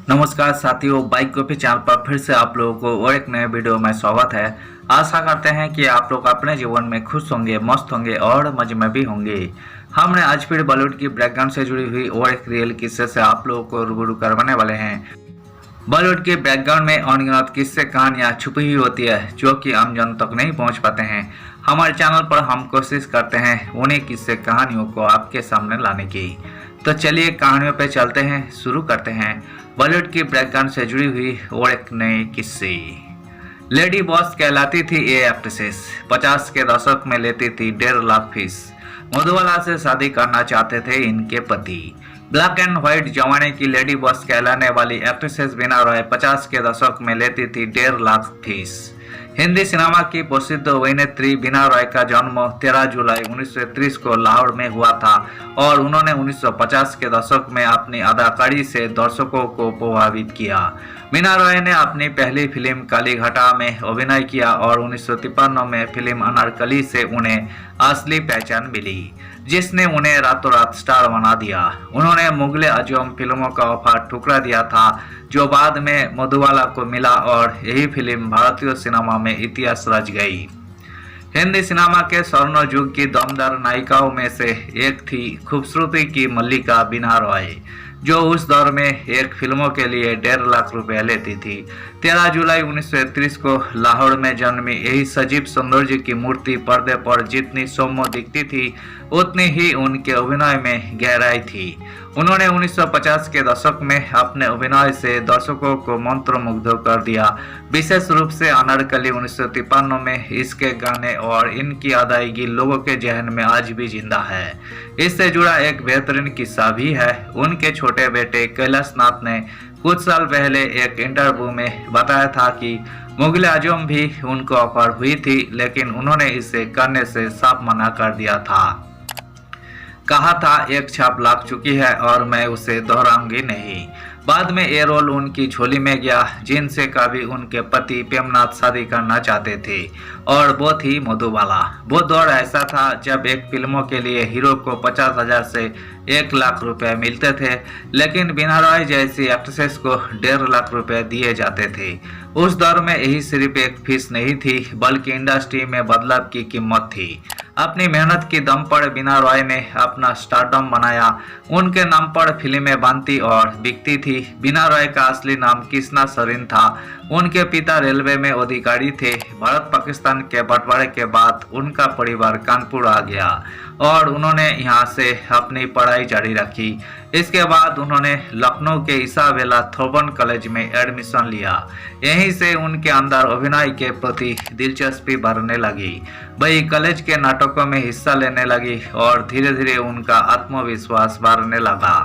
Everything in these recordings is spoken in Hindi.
नमस्कार साथियों, बाइक गोपी चैनल पर फिर से आप लोगों को और एक नए वीडियो में स्वागत है। आशा करते हैं कि आप लोग अपने जीवन में खुश होंगे, मस्त होंगे और मजे में भी होंगे। हमने आज फिर बॉलीवुड की बैकग्राउंड से जुड़ी हुई और एक रियल किस्से से आप लोगों को रूबरू करवाने वाले हैं। बॉलीवुड के बैकग्राउंड में अनगिनत किस्से कहानियां छुपी हुई होती है जो कि आम जन तक नहीं पहुंच पाते हैं। हमारे चैनल पर हम कोशिश करते हैं उन्हीं किस्से कहानियों को आपके सामने लाने की। तो चलिए कहानियों पे चलते हैं, शुरू करते हैं बॉलीवुड की बैकग्राउंड से जुड़ी हुई और एक नए किस्से। लेडी बॉस कहलाती थी ये एक्ट्रेसेस। 50 के दशक में लेती थी 1.5 लाख फीस। मधुबाला से शादी करना चाहते थे इनके पति। ब्लैक एंड व्हाइट जमाने की लेडी बॉस कहलाने वाली एक्ट्रेसेस बीना रॉय 50 के दशक में लेती थी 1.5 लाख फीस। हिंदी सिनेमा की प्रसिद्ध अभिनेत्री बीना रॉय का जन्म 13 जुलाई 1930 को लाहौर में हुआ था और उन्होंने 1950 के दशक में अपनी अदाकारी से दर्शकों को प्रभावित किया। बीना रॉय ने अपनी पहली फिल्म काली घटा में अभिनय किया और 1953 में फिल्म अनारकली से उन्हें असली पहचान मिली, जिसने उन्हें रातों रात स्टार बना दिया। उन्होंने मुगले आजम फिल्मों का ऑफर ठुकरा दिया था जो बाद में मधुबाला को मिला और यही फिल्म भारतीय सिनेमा में इतिहास रच गई। हिंदी सिनेमा के स्वर्ण युग की दमदार नायिकाओं में से एक थी खूबसूरती की मल्लिका बीना रॉय, जो उस दौर में एक फिल्मों के लिए 1.5 लाख रुपए लेती थी। 13 जुलाई 1930 को लाहौर में जन्मी यही सजीव सौंदर्य की मूर्ति पर्दे पर जितनी सौम्य दिखती थी उतनी ही उनके अभिनय में गहराई थी। उन्होंने 1950 के दशक में अपने अभिनय से दर्शकों को मंत्रमुग्ध कर दिया। विशेष रूप से अनारकली 1953 में इसके गाने और इनकी अदायगी लोगों के जहन में आज भी जिंदा है। इससे जुड़ा एक बेहतरीन किस्सा भी है। उनके छोटे बेटे कैलाश नाथ ने कुछ साल पहले एक इंटरव्यू में बताया था कि मुगल आजम भी उनको ऑफर हुई थी, लेकिन उन्होंने इसे करने से साफ मना कर दिया था। कहा था एक छाप लग चुकी है और मैं उसे दोहराऊंगी नहीं। बाद में ये रोल उनकी झोली में गया, जिनसे कभी उनके पति प्रेमनाथ शादी करना चाहते थे और वो थी मधुबाला। वो दौर ऐसा था जब एक फिल्मों के लिए हीरो को 50,000 से 1 लाख रुपए मिलते थे, लेकिन बीना रॉय जैसी एक्ट्रेसेस को 1.5 लाख रुपए दिए जाते थे। उस दौर में यही सिर्फ एक फीस नहीं थी बल्कि इंडस्ट्री में बदलाव की कीमत थी। अपनी मेहनत की दम पर बीना रॉय ने अपना स्टारडम बनाया। उनके नाम पर फिल्में बनती और बिकती थी। बीना रॉय का असली नाम कृष्णा सरीन था। उनके पिता रेलवे में अधिकारी थे। भारत पाकिस्तान के बंटवारे के बाद उनका परिवार कानपुर आ गया और उन्होंने यहाँ से अपनी पढ़ाई जारी रखी। इसके बाद उन्होंने लखनऊ के इसाबेला थोबन कॉलेज में एडमिशन लिया। यहीं से उनके अंदर अभिनय के प्रति दिलचस्पी बढ़ने लगी। वही कॉलेज के नाटकों में हिस्सा लेने लगी और धीरे धीरे उनका आत्मविश्वास बढ़ने लगा।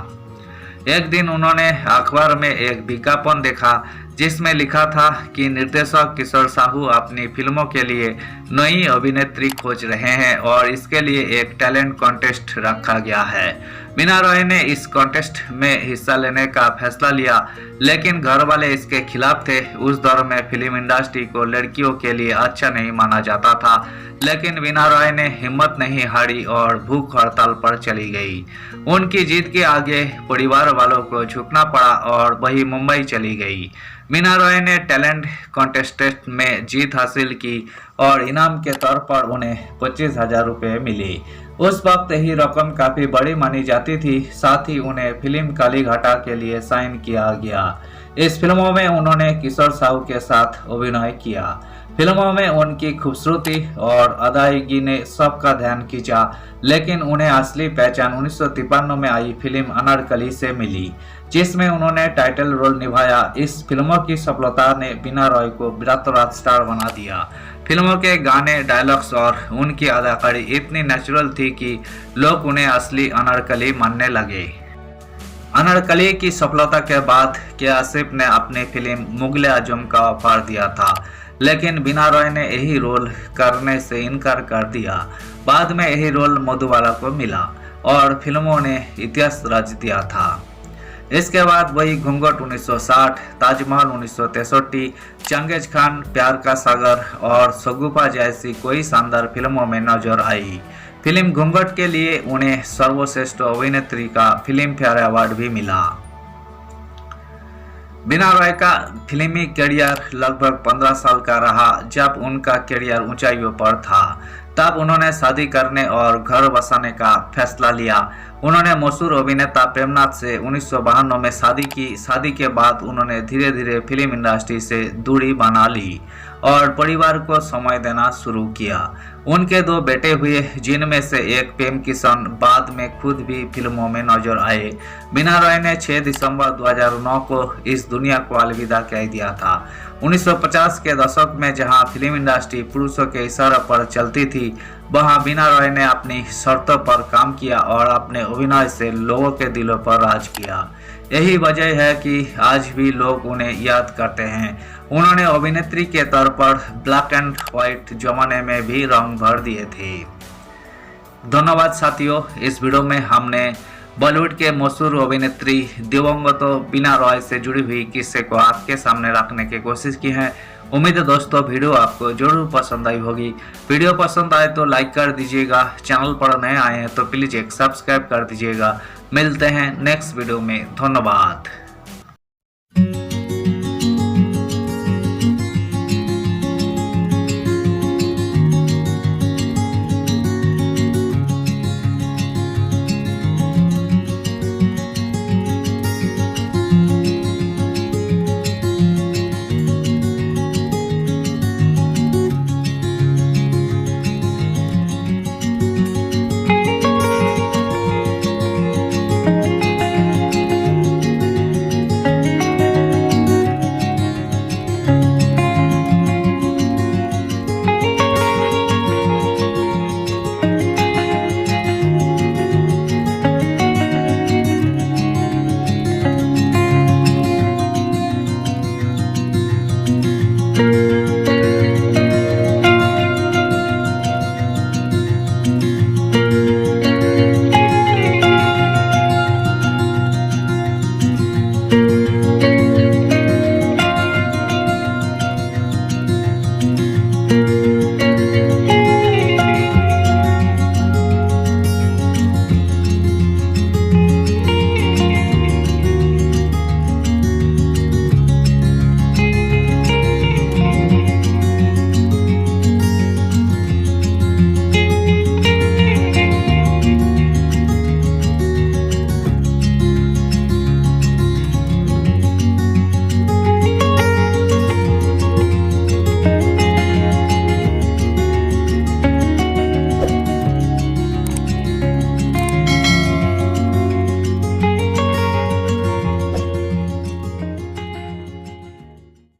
एक दिन उन्होंने अखबार में एक विज्ञापन देखा जिसमें लिखा था कि निर्देशक किशोर साहू अपनी फिल्मों के लिए नई अभिनेत्री खोज रहे हैं और इसके लिए एक टैलेंट कॉन्टेस्ट रखा गया है। बीना रॉय ने इस कॉन्टेस्ट में हिस्सा लेने का फैसला लिया, लेकिन घर वाले इसके खिलाफ थे। उस दौर में फिल्म इंडस्ट्री को लड़कियों के लिए अच्छा नहीं माना जाता था, लेकिन बीना रॉय ने हिम्मत नहीं हारी और भूख हड़ताल पर चली गई। उनकी जीत के आगे परिवार वालों को झुकना पड़ा और वही मुंबई चली गई। बीना रॉय ने टैलेंट कॉन्टेस्ट में जीत हासिल की और इनाम के तौर पर उन्हें 25,000 रुपये मिले। उस वक्त ही रकम काफी बड़ी मानी जाती थी। साथ ही उन्हें फिल्म काली घटा के लिए साइन किया गया। इस फिल्मों में उन्होंने किशोर साहू के साथ अभिनय किया। फिल्मों में उनकी खूबसूरती और अदायगी ने सबका ध्यान खींचा, लेकिन उन्हें असली पहचान 1953 में आई फिल्म अनारकली से मिली, जिसमें उन्होंने टाइटल रोल निभाया। इस फिल्मों की सफलता ने बीना रॉय को रातों रात स्टार बना दिया। फिल्मों के गाने, डायलॉग्स और उनकी अदाकारी इतनी नेचुरल थी कि लोग उन्हें असली अनारकली मानने लगे। अनारकली की सफलता के बाद के आसिफ ने अपनी फिल्म मुगले आजम का ऑफर दिया था, लेकिन बीना रॉय ने यही रोल करने से इनकार कर दिया। बाद में यही रोल मधुबाला को मिला और फिल्मों ने इतिहास रच दिया था। इसके बाद वही घूंघट 1960, ताजमहल 1963, चंगेज खान, प्यार का सागर और शगुफा जैसी कोई शानदार फिल्मों में नजर आई। फिल्म घूंघट के लिए उन्हें सर्वश्रेष्ठ अभिनेत्री का फिल्म फेयर अवार्ड भी मिला। बीना रॉय का फिल्मी करियर लगभग 15 साल का रहा। जब उनका करियर ऊंचाइयों पर था तब उन्होंने शादी करने और घर बसाने का फैसला लिया। उन्होंने मशहूर अभिनेता प्रेमनाथ से 1992 में शादी की। शादी के बाद उन्होंने धीरे धीरे फिल्म इंडस्ट्री से दूरी बना ली और परिवार को समय देना शुरू किया। उनके 2 बेटे हुए, जिनमें से एक प्रेम किशन बाद में खुद भी फिल्मों में नजर आए। बीना रॉय ने 6 दिसंबर 2009 को इस दुनिया को अलविदा कह दिया था। 1950 के दशक में जहां फिल्म इंडस्ट्री पुरुषों के इशारे पर चलती थी, वहां बीना रॉय ने अपनी शर्तों पर काम किया और अपने अभिनय से लोगों के दिलों पर राज किया। यही वजह है कि आज भी लोग उन्हें याद करते हैं। उन्होंने अभिनेत्री के तौर पर ब्लैक एंड व्हाइट जमाने में भी रंग भर दिए थे। धन्यवाद साथियों, इस वीडियो में हमने बॉलीवुड के मशहूर अभिनेत्री दिवंगत बीना रॉय से जुड़ी हुई किस्से को आपके सामने रखने की कोशिश की है। उम्मीद है दोस्तों वीडियो आपको जरूर पसंद आई होगी। वीडियो पसंद आए तो लाइक कर दीजिएगा। चैनल पर नए आए हैं तो प्लीज एक सब्सक्राइब कर दीजिएगा। मिलते हैं नेक्स्ट वीडियो में। धन्यवाद।